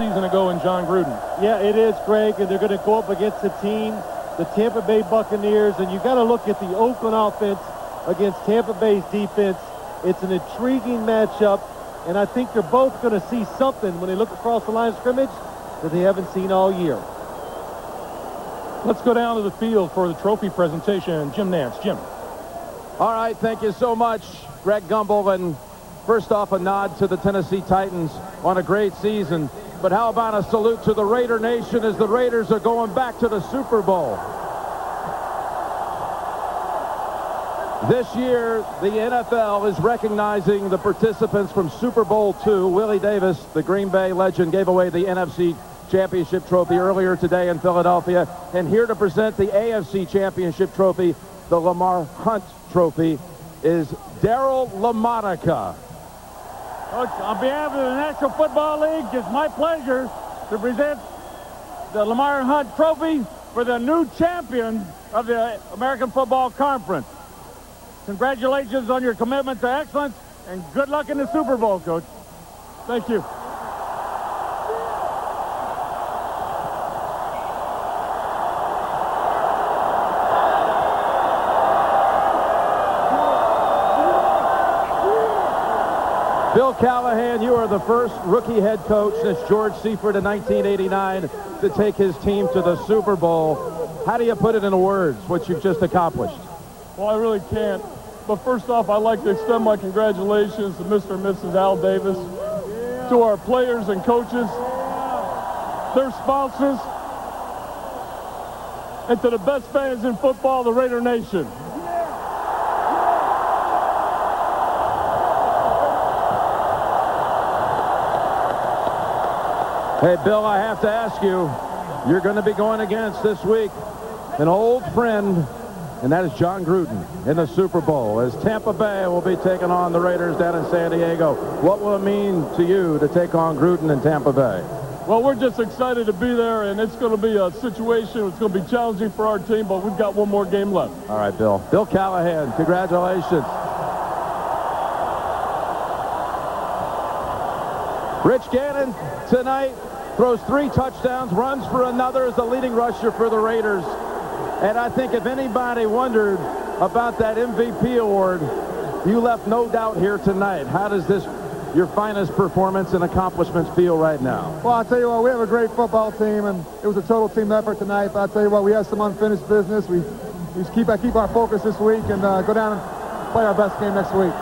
season ago in John Gruden. Yeah, it is, Greg, and they're going to go up against the team, the Tampa Bay Buccaneers, and you got to look at the Oakland offense against Tampa Bay's defense. It's an intriguing matchup, and I think they're both going to see something when they look across the line of scrimmage that they haven't seen all year. Let's go down to the field for the trophy presentation. Jim Nance. Jim. All right, thank you so much, Greg Gumbel. And first off, a nod to the Tennessee Titans on a great season. But how about a salute to the Raider Nation as the Raiders are going back to the Super Bowl. This year, the NFL is recognizing the participants from Super Bowl II. Willie Davis, the Green Bay legend, gave away the NFC Championship Trophy earlier today in Philadelphia. And here to present the AFC Championship Trophy, the Lamar Hunt Trophy, is Daryl LaMonica. Coach, on behalf of the National Football League, it's my pleasure to present the Lamar Hunt Trophy for the new champion of the American Football Conference. Congratulations on your commitment to excellence, and good luck in the Super Bowl, Coach. Thank you. Bill Callahan, you are the first rookie head coach since George Seifert in 1989 to take his team to the Super Bowl. How do you put it into words, what you've just accomplished? Well, I really can't. But first off, I'd like to extend my congratulations to Mr. and Mrs. Al Davis, to our players and coaches, their sponsors, and to the best fans in football, the Raider Nation. Hey, Bill, I have to ask you, you're going to be going against this week an old friend, and that is John Gruden in the Super Bowl, as Tampa Bay will be taking on the Raiders down in San Diego. What will it mean to you to take on Gruden in Tampa Bay? Well, we're just excited to be there, and it's going to be a situation. It's going to be challenging for our team, but we've got one more game left. All right, Bill. Bill Callahan, congratulations. Rich Gannon tonight throws 3 touchdowns, runs for another as the leading rusher for the Raiders. And I think if anybody wondered about that MVP award, you left no doubt here tonight. How does this, your finest performance and accomplishments, feel right now? Well, I'll tell you what, we have a great football team, and it was a total team effort tonight. But I'll tell you what, we have some unfinished business. We just keep our focus this week and go down and play our best game next week.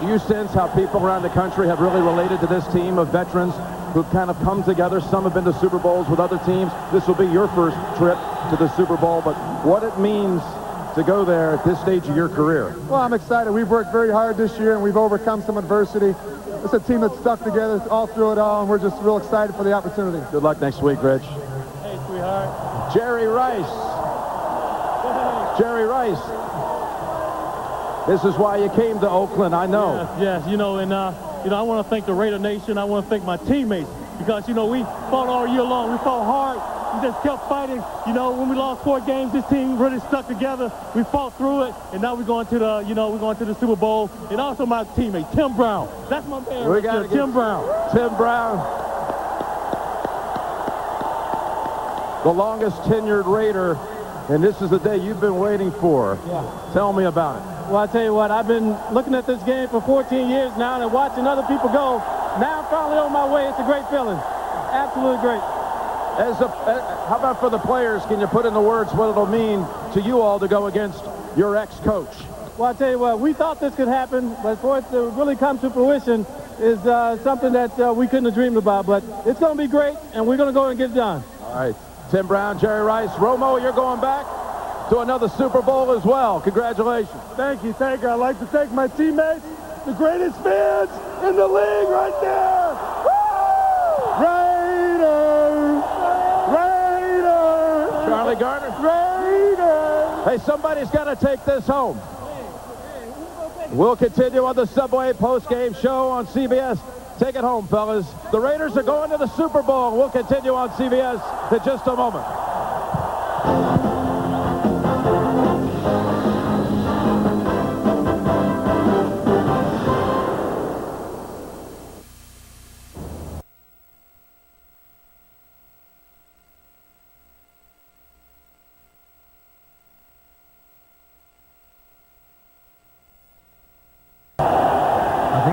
Do you sense how people around the country have really related to this team of veterans who've kind of come together? Some have been to Super Bowls with other teams. This will be your first trip to the Super Bowl, but what it means to go there at this stage of your career? Well, I'm excited. We've worked very hard this year, and we've overcome some adversity. It's a team that's stuck together all through it all, and we're just real excited for the opportunity. Good luck next week, Rich. Hey, sweetheart. Jerry Rice. Jerry Rice. This is why you came to Oakland, I know. Yes, you know, and I want to thank the Raider Nation. I want to thank my teammates because, you know, we fought all year long. We fought hard. We just kept fighting. You know, when we lost 4 games, this team really stuck together. We fought through it, and now we're going to the, we're going to the Super Bowl. And also my teammate, Tim Brown. That's my man. We got Tim Brown. Tim Brown. The longest tenured Raider, and this is the day you've been waiting for. Yeah. Tell me about it. Well, I tell you what, I've been looking at this game for 14 years now and watching other people go. Now I'm finally on my way. It's a great feeling. Absolutely great. How about for the players? Can you put into words what it'll mean to you all to go against your ex-coach? Well, I tell you what, we thought this could happen, but for it to really come to fruition is something that we couldn't have dreamed about. But it's going to be great, and we're going to go and get it done. All right. Tim Brown, Jerry Rice. Romo, you're going back to another Super Bowl as well. Congratulations. Thank you. I'd like to thank my teammates, the greatest fans in the league right there. Woo! Raiders! Raiders! Charlie Garner. Raiders! Hey, somebody's got to take this home. We'll continue on the Subway post-game show on CBS. Take it home, fellas. The Raiders are going to the Super Bowl. We'll continue on CBS in just a moment.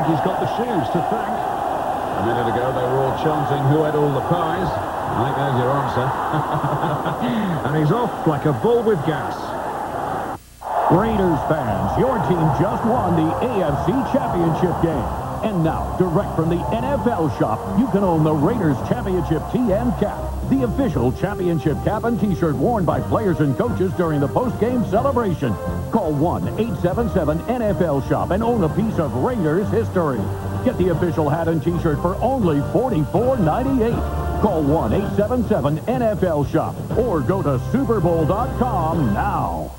think he's got the shoes to thank. A minute ago, they were all chanting who had all the pies. I think there's your answer. And he's off like a bull with gas. Raiders fans, your team just won the AFC Championship game. And now, direct from the NFL shop, you can own the Raiders Championship tee and cap, the official championship cap and t-shirt worn by players and coaches during the post-game celebration. Call 1-877-NFL-SHOP and own a piece of Raiders history. Get the official hat and t-shirt for only $44.98. Call 1-877-NFL-SHOP or go to superbowl.com now.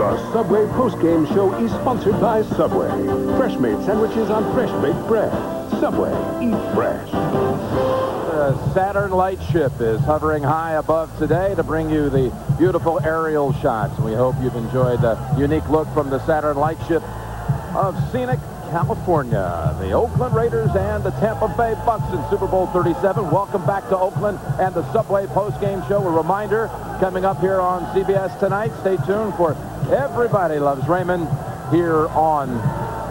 The Subway postgame show is sponsored by Subway. Fresh-made sandwiches on fresh-baked bread. Subway, eat fresh. The Saturn Lightship is hovering high above today to bring you the beautiful aerial shots. We hope you've enjoyed the unique look from the Saturn Lightship of scenic California. The Oakland Raiders and the Tampa Bay Bucks in Super Bowl 37. Welcome back to Oakland and the Subway postgame show. A reminder, coming up here on CBS tonight. Stay tuned for Everybody Loves Raymond here on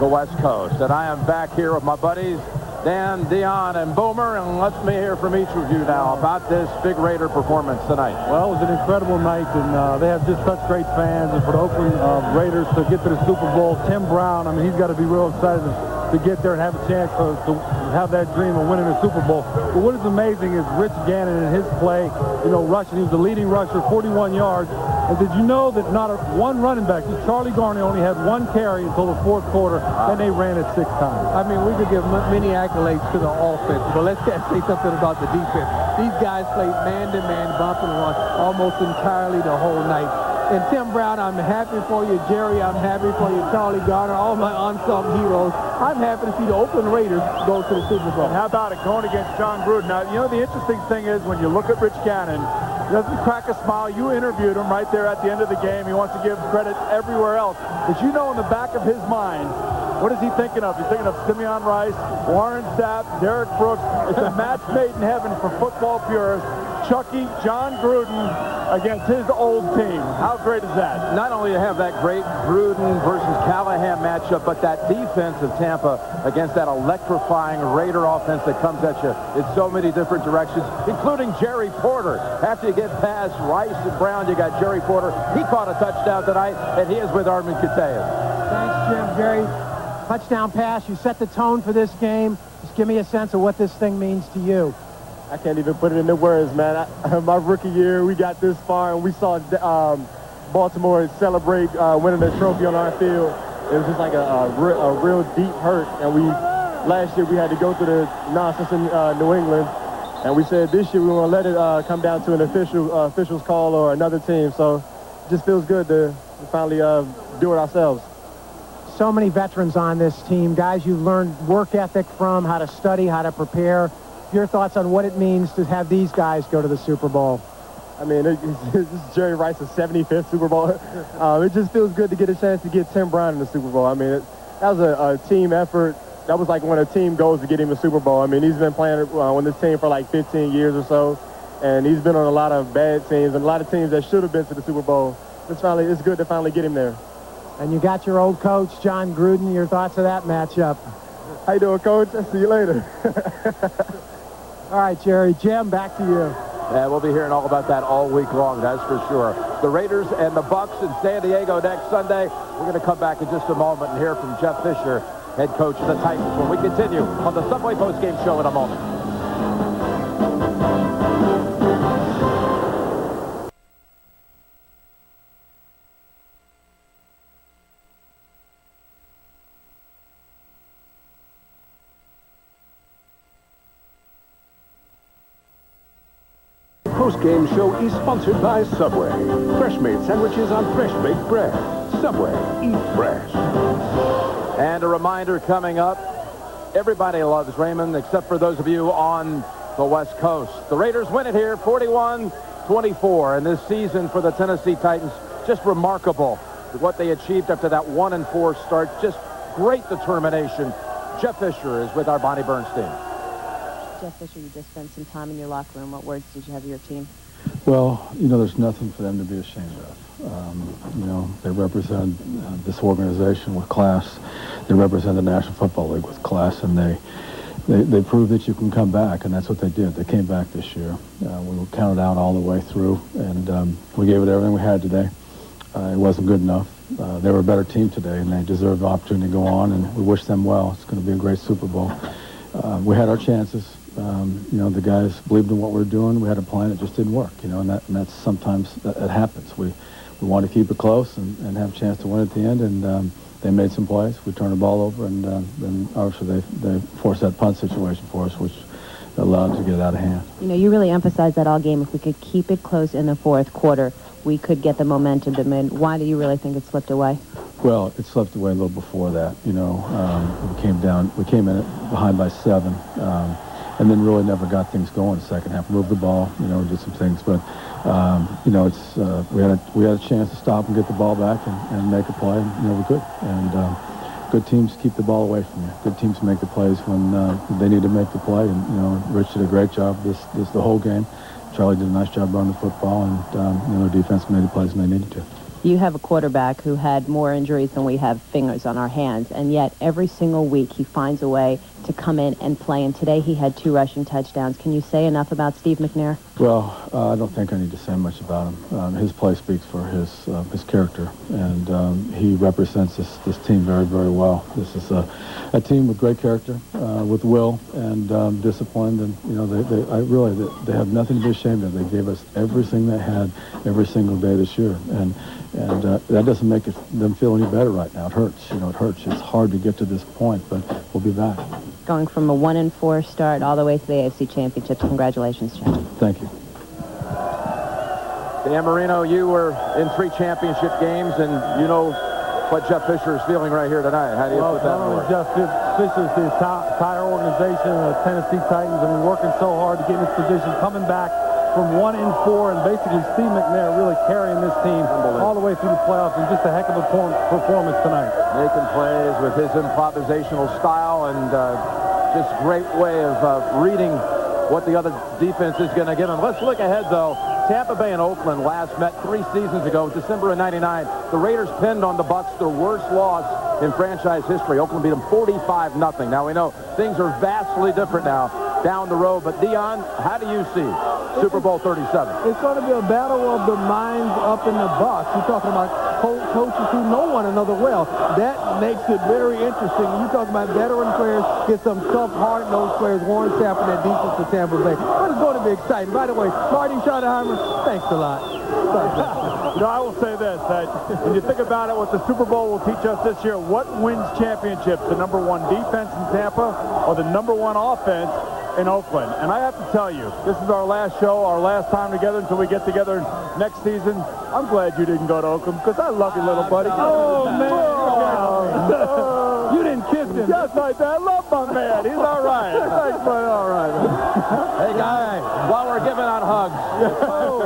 the West Coast. And I am back here with my buddies, Dan, Dion, and Boomer, and let me hear from each of you now about this big Raider performance tonight. Well, it was an incredible night, and they have just such great fans. And for the Oakland Raiders to get to the Super Bowl, Tim Brown, I mean, he's got to be real excited to get there and have a chance to have that dream of winning the Super Bowl. But what is amazing is Rich Gannon and his play, rushing. He was the leading rusher, 41 yards. And did you know that not one running back, Charlie Garner, only had one carry until the fourth quarter, and they ran it 6 times. I mean, we could give many accolades to the offense, but let's say something about the defense. These guys played man-to-man, bump and run almost entirely the whole night. And Tim Brown, I'm happy for you. Jerry, I'm happy for you. Charlie Garner, all my unsung heroes. I'm happy to see the Oakland Raiders go to the Super Bowl. And how about it going against John Gruden? Now, the interesting thing is when you look at Rich Gannon, he doesn't crack a smile. You interviewed him right there at the end of the game. He wants to give credit everywhere else. But in the back of his mind, what is he thinking of? He's thinking of Simeon Rice, Warren Sapp, Derek Brooks. It's a match made in heaven for football purists. Chucky, John Gruden against his old team. How great is that? Not only to have that great Gruden versus Callahan matchup, but that defense of Tampa against that electrifying Raider offense that comes at you in so many different directions, including Jerry Porter. After you get past Rice and Brown, you got Jerry Porter. He caught a touchdown tonight, and he is with Armin Katayev. Thanks, Jim. Jerry, touchdown pass. You set the tone for this game. Just give me a sense of what this thing means to you. I can't even put it into words, man. My rookie year, we got this far, and we saw Baltimore celebrate winning the trophy on our field. It was just like a real deep hurt. And last year we had to go through the nonsense in New England, and we said this year we want to let it come down to an official's call or another team. So it just feels good to finally do it ourselves. So many veterans on this team, guys you've learned work ethic from, how to study, how to prepare. Your thoughts on what it means to have these guys go to the Super Bowl? I mean, this is Jerry Rice's 75th Super Bowl. It just feels good to get a chance to get Tim Brown in the Super Bowl. I mean, that was a team effort. That was like one of the team goals to get him a Super Bowl. I mean, he's been playing on this team for like 15 years or so, and he's been on a lot of bad teams and a lot of teams that should have been to the Super Bowl. It's good to finally get him there. And you got your old coach, John Gruden. Your thoughts of that matchup? How you doing, Coach? I'll see you later. All right, Jerry. Jim, back to you. Yeah, we'll be hearing all about that all week long, that's for sure. The Raiders and the Bucks in San Diego next Sunday. We're going to come back in just a moment and hear from Jeff Fisher, head coach of the Titans, when we continue on the Subway postgame show in a moment. Post-game show is sponsored by Subway. Fresh-made sandwiches on fresh-baked bread. Subway, eat fresh. And a reminder coming up, everybody loves Raymond except for those of you on the West Coast. The Raiders win it here, 41-24. And this season for the Tennessee Titans, just remarkable what they achieved after that 1-4 start. Just great determination. Jeff Fisher is with our Bonnie Bernstein. Jeff Fisher, you just spent some time in your locker room. What words did you have of your team? Well, there's nothing for them to be ashamed of. You know, they represent this organization with class. They represent the National Football League with class, and they proved that you can come back, and that's what they did. They came back this year. We were counted out all the way through, and we gave it everything we had today. It wasn't good enough. They were a better team today, and they deserve the opportunity to go on, and we wish them well. It's going to be a great Super Bowl. We had our chances. You know, the guys believed in what we were doing. We had a plan. It just didn't work, you know, and that's sometimes that happens. We want to keep it close and have a chance to win at the end, and they made some plays. We turned the ball over, and then obviously they forced that punt situation for us, which allowed it to get out of hand. You know, you really emphasized that all game. If we could keep it close in the fourth quarter, we could get the momentum. And why do you really think it slipped away? Well, it slipped away a little before that. You know, we came in behind by 7, and then really never got things going in the second half. Moved the ball, you know, did some things, but you know, it's we had a chance to stop and get the ball back and make a play. And, you know, we could. And good teams keep the ball away from you. Good teams make the plays when they need to make the play. And you know, Rich did a great job this the whole game. Charlie did a nice job running the football, and you know, their defense made the plays when they needed to. You have a quarterback who had more injuries than we have fingers on our hands, and yet every single week he finds a way to come in and play. And today he had 2 rushing touchdowns. Can you say enough about Steve McNair? Well, I don't think I need to say much about him. His play speaks for his character, and he represents this team very, very well. This is a team with great character, with will and discipline, and you know they have nothing to be ashamed of. They gave us everything they had every single day this year, and that doesn't make them feel any better right now. It hurts, you know, it hurts. It's hard to get to this point, but we'll be back. Going from a 1-4 start all the way to the AFC Championships. Congratulations, Jeff. Thank you. Dan Marino, you were in 3 championship games, and you know what Jeff Fisher is feeling right here tonight. How do you put that in words? Jeff Fisher's the entire organization, the Tennessee Titans, and we're working so hard to get in this position, coming back from 1-4, and basically Steve McNair really carrying this team all the way through the playoffs, and just a heck of a performance tonight. Making plays with his improvisational style and just great way of reading what the other defense is going to give him. Let's look ahead, though. Tampa Bay and Oakland last met 3 seasons ago, December of '99. The Raiders pinned on the Bucs, their worst loss in franchise history. Oakland beat them 45-0. Now, we know things are vastly different now down the road, but Dion, how do you see Super Bowl 37? It's going to be a battle of the minds up in the box. You're talking about coaches who know one another well. That makes it very interesting. You're talking about veteran players, get some tough, hard-nosed players, Warren Sapp and that defense for Tampa Bay. But it's going to be exciting. By the way, Marty Schottenheimer, thanks a lot. You know, I will say this, that when you think about it, what the Super Bowl will teach us this year, what wins championships, the #1 defense in Tampa or the #1 offense in Oakland? And I have to tell you, this is our last show, our last time together until we get together next season. I'm glad you didn't go to Oakland because I love you, little buddy. Oh, man. You didn't kiss him. Just like that. I love my man. He's all right. Thanks, buddy. All right. Hey, guys, while we're giving out hugs,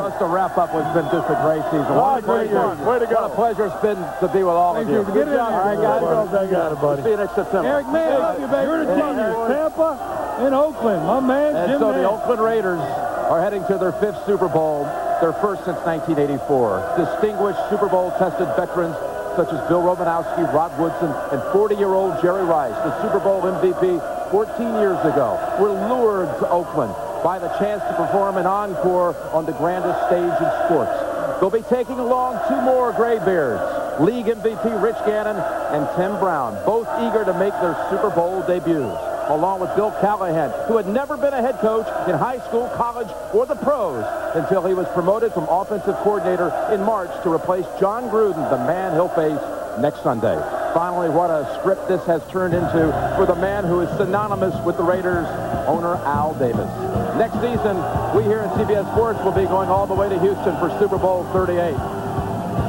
just to wrap up what's been just a great season. What a great year. Way to go. What a pleasure it's been to be with all of you. Good job. All right, guys. Got it, buddy. See you next September. Eric, man, love you, baby. You're the genius. Tampa and Oakland. My man, And Jim so Nance. the Oakland Raiders are heading to their 5th Super Bowl, their first since 1984. Distinguished Super Bowl-tested veterans such as Bill Romanowski, Rod Woodson, and 40-year-old Jerry Rice, the Super Bowl MVP 14 years ago, were lured to Oakland by the chance to perform an encore on the grandest stage in sports. They'll be taking along 2 more graybeards, League MVP Rich Gannon and Tim Brown, both eager to make their Super Bowl debuts, along with Bill Callahan, who had never been a head coach in high school, college, or the pros until he was promoted from offensive coordinator in March to replace John Gruden, the man he'll face next Sunday. Finally, what a script this has turned into for the man who is synonymous with the Raiders, owner Al Davis. Next season, we here at CBS Sports will be going all the way to Houston for Super Bowl 38.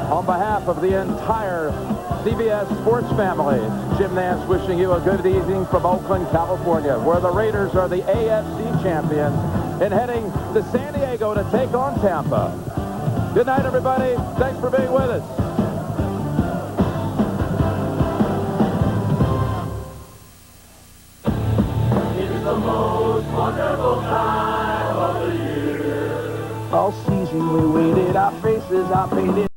On behalf of the entire CBS Sports family, Jim Nance wishing you a good evening from Oakland, California, where the Raiders are the AFC champions and heading to San Diego to take on Tampa. Good night, everybody. Thanks for being with us. It's the most wonderful time of the year. All season we waited, our faces are painted.